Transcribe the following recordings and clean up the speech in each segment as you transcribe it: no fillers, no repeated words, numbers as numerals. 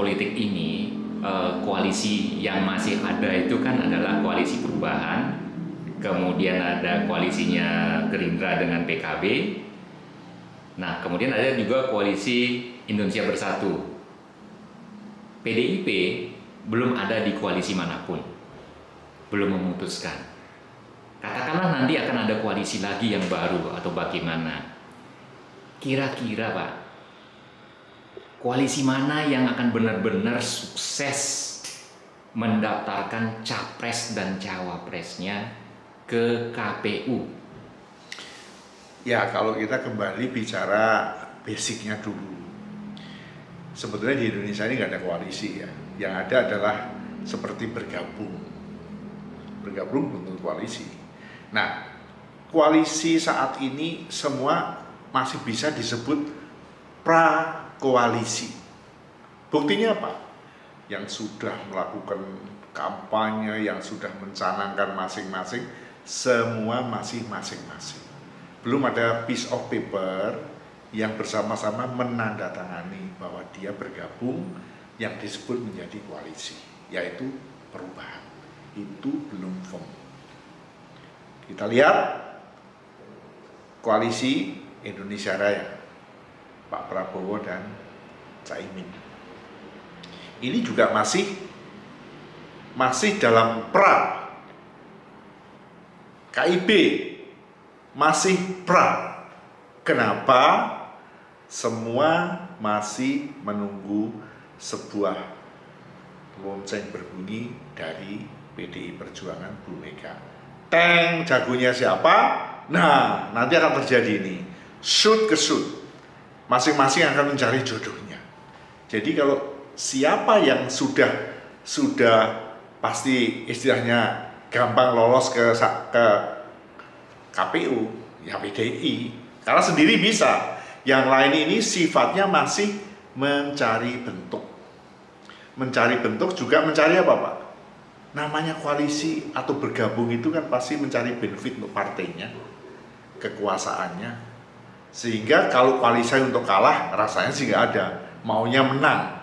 politik ini, koalisi yang masih ada itu kan adalah koalisi perubahan, kemudian ada koalisinya Gerindra dengan PKB, nah kemudian ada juga koalisi Indonesia Bersatu. PDIP belum ada di koalisi manapun, belum memutuskan. Katakanlah nanti akan ada koalisi lagi yang baru atau bagaimana. Kira-kira Pak, koalisi mana yang akan benar-benar sukses mendaftarkan capres dan cawapresnya ke KPU? Ya, kalau kita kembali bicara basicnya dulu. Sebetulnya di Indonesia ini nggak ada koalisi ya. Yang ada adalah seperti bergabung bentuk koalisi. Nah, koalisi saat ini semua masih bisa disebut pra-koalisi. Buktinya apa? Yang sudah melakukan kampanye, yang sudah mencanangkan masing-masing, semua masih masing-masing. Belum ada piece of paper yang bersama-sama menandatangani bahwa dia bergabung yang disebut menjadi koalisi, yaitu perubahan. Itu belum firm. Kita lihat koalisi Indonesia Raya, Pak Prabowo dan Caimin. Ini juga masih dalam pra. KIB masih pra. Kenapa? Semua masih menunggu sebuah lonceng berbunyi dari PDI Perjuangan Bu Mega. Teng, jagonya siapa? Nah, nanti akan terjadi ini. Shoot ke shoot. Masing-masing akan mencari jodohnya. Jadi kalau siapa yang sudah pasti istilahnya gampang lolos ke KPU, ya PDI. Karena sendiri bisa. Yang lain ini sifatnya masih mencari bentuk. Mencari bentuk juga mencari apa Pak? Namanya koalisi atau bergabung itu kan pasti mencari benefit untuk partainya, kekuasaannya. Sehingga kalau koalisi untuk kalah, rasanya sih nggak ada. Maunya menang.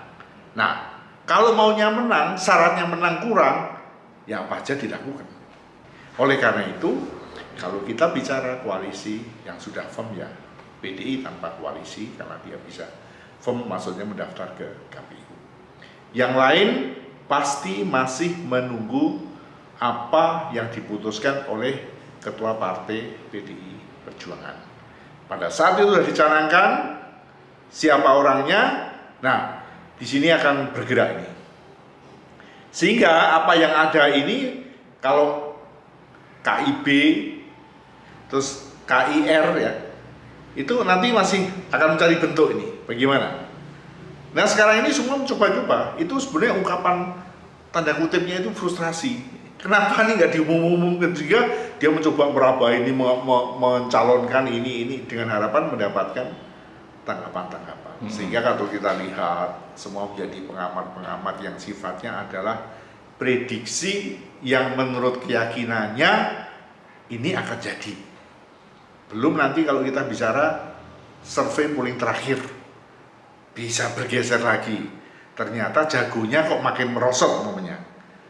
Nah, kalau maunya menang, syaratnya menang kurang, ya apa aja dilakukan. Oleh karena itu, kalau kita bicara koalisi yang sudah firm ya, PDI tanpa koalisi karena dia bisa firm maksudnya mendaftar ke KPU. Yang lain pasti masih menunggu apa yang diputuskan oleh Ketua Partai PDI Perjuangan. Pada saat itu sudah dicanangkan siapa orangnya, nah di sini akan bergerak ini. Sehingga apa yang ada ini kalau KIB terus KIR ya, itu nanti masih akan mencari bentuk ini, bagaimana? Nah sekarang ini semua mencoba-coba, itu sebenarnya ungkapan tanda kutipnya itu frustrasi. Kenapa nih nggak diumum-umumkan juga? Dia mencoba meraba ini, mencalonkan ini dengan harapan mendapatkan tanggapan-tanggapan. Sehingga kalau kita lihat, semua menjadi pengamat-pengamat yang sifatnya adalah prediksi yang menurut keyakinannya ini akan jadi. Belum nanti kalau kita bicara survei polling terakhir, bisa bergeser lagi. Ternyata jagonya kok makin merosot namanya.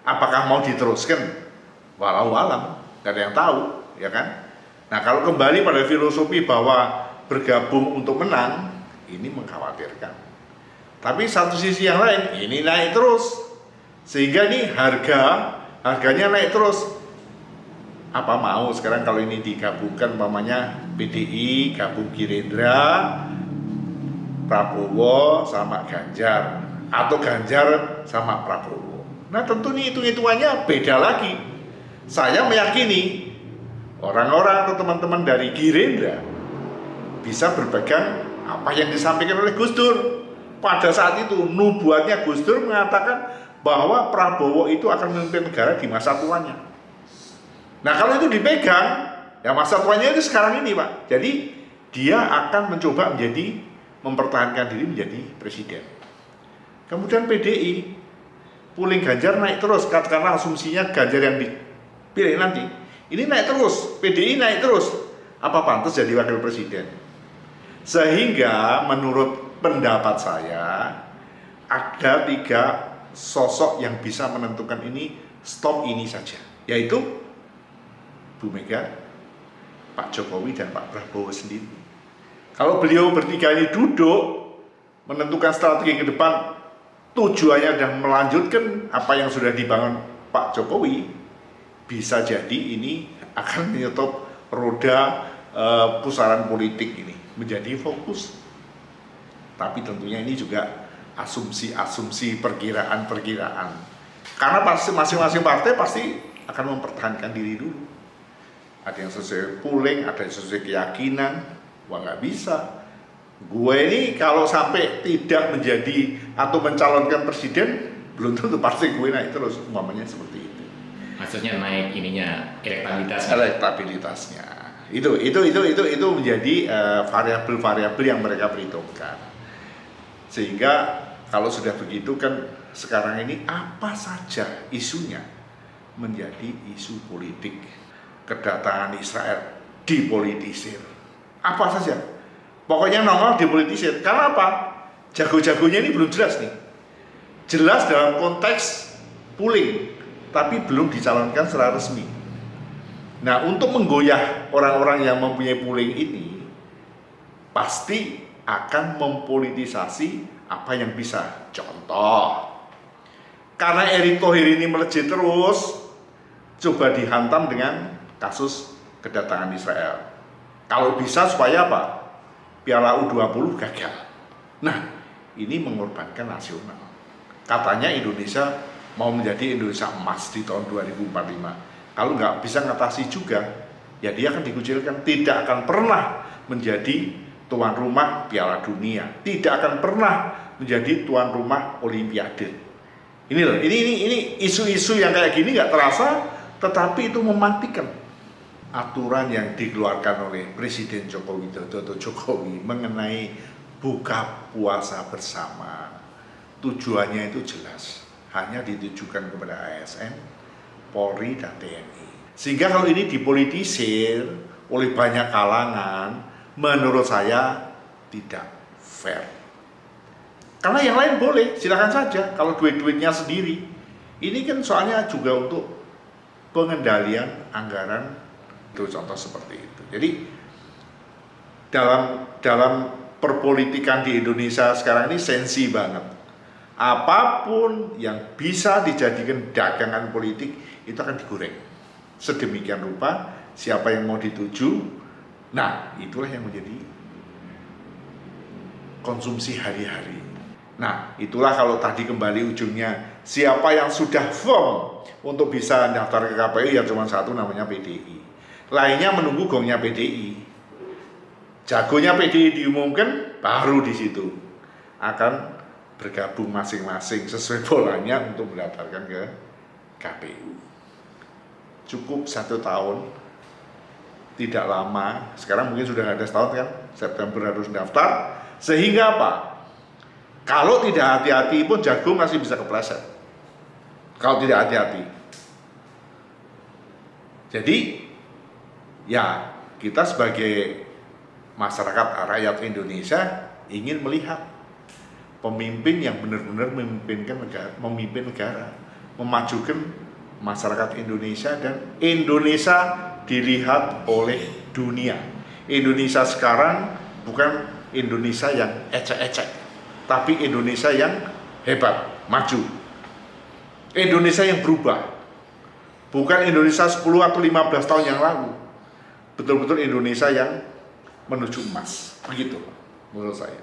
Apakah mau diteruskan? Walau alam, gak ada yang tahu, ya kan? Nah kalau kembali pada filosofi bahwa bergabung untuk menang, ini mengkhawatirkan. Tapi satu sisi yang lain, ini naik terus. Sehingga nih harganya naik terus. Apa mau sekarang kalau ini digabungkan umpamanya PDI gabung Gerindra, Prabowo sama Ganjar, atau Ganjar sama Prabowo. Nah tentu nih hitung-hitungannya beda lagi. Saya meyakini orang-orang atau teman-teman dari Gerindra bisa berpegang apa yang disampaikan oleh Gus Dur. Pada saat itu nubuatnya Gus Dur mengatakan bahwa Prabowo itu akan memimpin negara di masa tuanya. Nah kalau itu dipegang, ya masa tuanya itu sekarang ini Pak. Jadi dia akan mencoba mempertahankan diri menjadi presiden. Kemudian PDI, polling Ganjar naik terus, katakanlah asumsinya Ganjar yang dipilih nanti. Ini naik terus, PDI naik terus. Apa pantas jadi wakil presiden? Sehingga menurut pendapat saya, ada 3 sosok yang bisa menentukan ini, stop ini saja, yaitu Bu Mega, Pak Jokowi, dan Pak Prabowo sendiri. Kalau beliau bertiga ini duduk menentukan strategi ke depan, tujuannya adalah melanjutkan apa yang sudah dibangun Pak Jokowi, bisa jadi ini akan menyetop roda pusaran politik ini menjadi fokus. Tapi tentunya ini juga asumsi-asumsi, perkiraan-perkiraan. Karena masing-masing partai pasti akan mempertahankan diri dulu. Ada yang sesuai polling, ada yang sesuai keyakinan. Wah, nggak bisa. Gue ini kalau sampai tidak menjadi atau mencalonkan presiden, belum tentu partai gue naik terus, umpamanya seperti itu. Maksudnya naik ininya, elektabilitasnya. Elektabilitasnya. Itu menjadi variabel-variabel yang mereka perhitungkan. Sehingga kalau sudah begitu kan sekarang ini apa saja isunya menjadi isu politik. Kedatangan Israel dipolitisir. Apa saja. Pokoknya nongol dipolitisir. Karena apa? Jago-jagonya ini belum jelas nih. Jelas dalam konteks polling, tapi belum dicalonkan secara resmi. Nah, untuk menggoyah orang-orang yang mempunyai polling ini, pasti akan mempolitisasi apa yang bisa. Contoh, karena Erick Thohir ini melejit terus, coba dihantam dengan kasus kedatangan Israel. Kalau bisa supaya apa? Piala U20 gagal. Nah, ini mengorbankan nasional. Katanya Indonesia mau menjadi Indonesia emas di tahun 2045. Kalau nggak bisa ngatasi juga, ya dia akan dikucilkan. Tidak akan pernah menjadi tuan rumah Piala Dunia. Tidak akan pernah menjadi tuan rumah Olimpiade. Ini loh, ini isu-isu yang kayak gini nggak terasa, tetapi itu mematikan aturan yang dikeluarkan oleh Presiden Joko Widodo atau Jokowi mengenai buka puasa bersama. Tujuannya itu jelas, hanya ditujukan kepada ASN, Polri, dan TNI. Sehingga kalau ini dipolitisir oleh banyak kalangan, menurut saya tidak fair. Karena yang lain boleh, silakan saja kalau duit-duitnya sendiri. Ini kan soalnya juga untuk pengendalian anggaran. Itu contoh seperti itu. Jadi dalam perpolitikan di Indonesia sekarang ini sensi banget. Apapun yang bisa dijadikan dagangan politik itu akan digoreng sedemikian rupa. Siapa yang mau dituju, nah itulah yang menjadi konsumsi hari-hari. Nah itulah kalau tadi kembali ujungnya, siapa yang sudah firm untuk bisa daftar ke KPU ya cuma satu, namanya PDI. Lainnya menunggu gongnya PDI. Jagonya PDI diumumkan, baru di situ akan bergabung masing-masing sesuai polanya untuk mendaftarkan ke KPU. Cukup 1 tahun, tidak lama. Sekarang mungkin sudah ada setahun kan, September harus daftar. Sehingga apa? Kalau tidak hati-hati pun jago masih bisa kepleset. Kalau tidak hati-hati. Jadi ya, kita sebagai masyarakat rakyat Indonesia ingin melihat pemimpin yang benar-benar memimpin negara, memajukan masyarakat Indonesia, dan Indonesia dilihat oleh dunia. Indonesia sekarang bukan Indonesia yang ecek-ecek, tapi Indonesia yang hebat, maju. Indonesia yang berubah. Bukan Indonesia 10 atau 15 tahun yang lalu. Betul-betul Indonesia yang menuju emas, begitu menurut saya.